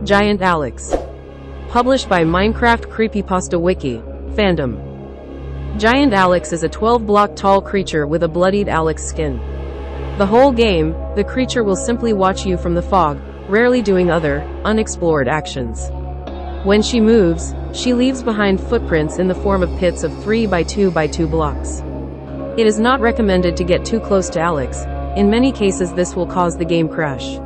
Giant Alex. Published by Minecraft Creepypasta Wiki, Fandom. Giant Alex is a 12-block tall creature with a bloodied Alex skin. The whole game, the creature will simply watch you from the fog, rarely doing other, unexplored actions. When she moves, she leaves behind footprints in the form of pits of 3 by 2 by 2 blocks. It is not recommended to get too close to Alex. In many cases this will cause the game crash.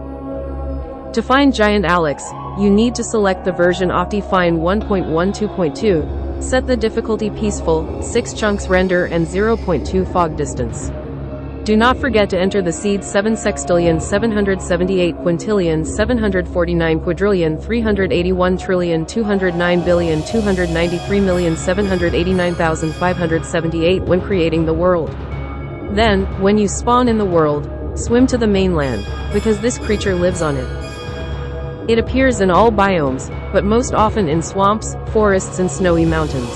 To find Giant Alex, you need to select the version Optifine 1.12.2, set the difficulty peaceful, 6 chunks render and 0.2 fog distance. Do not forget to enter the seed 7 sextillion 778 quintillion 749 quadrillion 381 trillion 209 billion 293 million 789,578 when creating the world. Then, when you spawn in the world, swim to the mainland, because this creature lives on it. It appears in all biomes, but most often in swamps, forests and snowy mountains.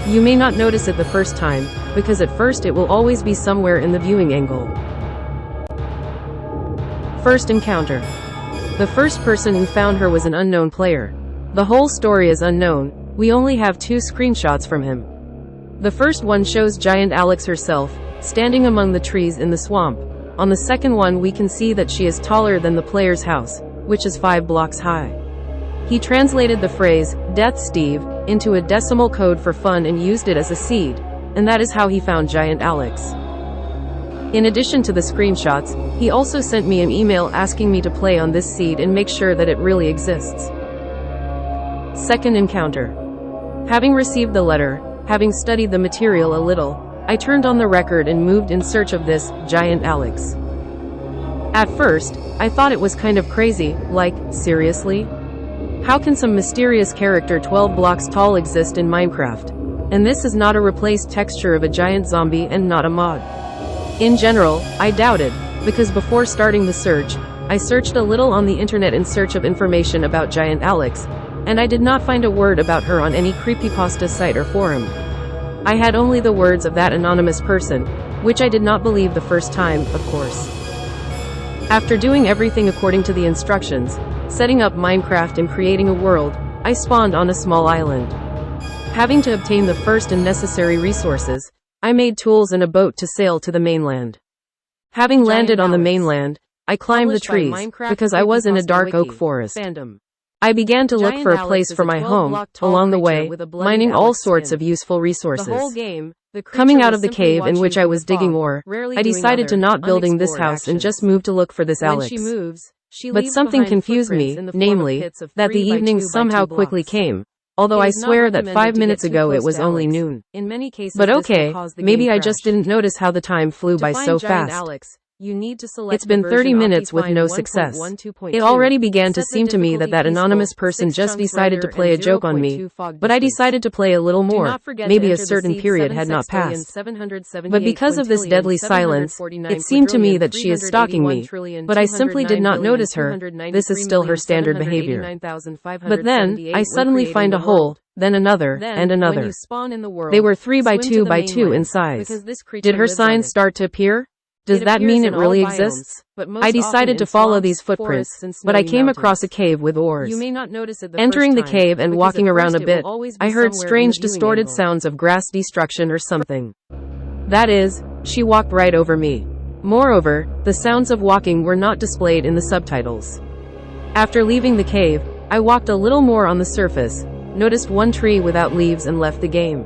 You may not notice it the first time, because at first it will always be somewhere in the viewing angle. First encounter. The first person who found her was an unknown player. The whole story is unknown, we only have 2 screenshots from him. The first one shows Giant Alex herself, standing among the trees in the swamp. On the second one we can see that she is taller than the player's house, which is 5 blocks high. He translated the phrase, Death Steve, into a decimal code for fun and used it as a seed, and that is how he found Giant Alex. In addition to the screenshots, he also sent me an email asking me to play on this seed and make sure that it really exists. Second encounter. Having received the letter, having studied the material a little, I turned on the record and moved in search of this, Giant Alex. At first, I thought it was kind of crazy, like, seriously? How can some mysterious character 12 blocks tall exist in Minecraft? And this is not a replaced texture of a giant zombie and not a mod. In general, I doubted, because before starting the search, I searched a little on the internet in search of information about Giant Alex, and I did not find a word about her on any creepypasta site or forum. I had only the words of that anonymous person, which I did not believe the first time, of course. After doing everything according to the instructions, setting up Minecraft and creating a world, I spawned on a small island. Having to obtain the first and necessary resources, I made tools and a boat to sail to the mainland. Having landed on the mainland, I climbed the trees, because I was in a dark oak forest. I began to look for a place for my home, along the way, mining all sorts of useful resources. Coming out of the cave in which I was digging ore, I decided to not building this house and just move to look for this Alex. But something confused me, namely, that the evening somehow quickly came, although I swear that 5 minutes ago it was only noon. But okay, maybe I just didn't notice how the time flew by so fast. It's been 30 minutes with no success. It already began to seem to me that that anonymous person just decided to play a joke on me, but I decided to play a little more, maybe a certain period had not passed. But because of this deadly silence, it seemed to me that she is stalking me, but I simply did not notice her. This is still her standard behavior. But then, I suddenly find a hole, then another, and another. They were 3 by 2 by 2 in size. Did her signs start to appear? Does that mean it really exists? I decided to follow these footprints, but I came across a cave with oars. Entering the cave and walking around a bit, I heard strange distorted sounds of grass destruction or something. That is, she walked right over me. Moreover, the sounds of walking were not displayed in the subtitles. After leaving the cave, I walked a little more on the surface, noticed one tree without leaves and left the game.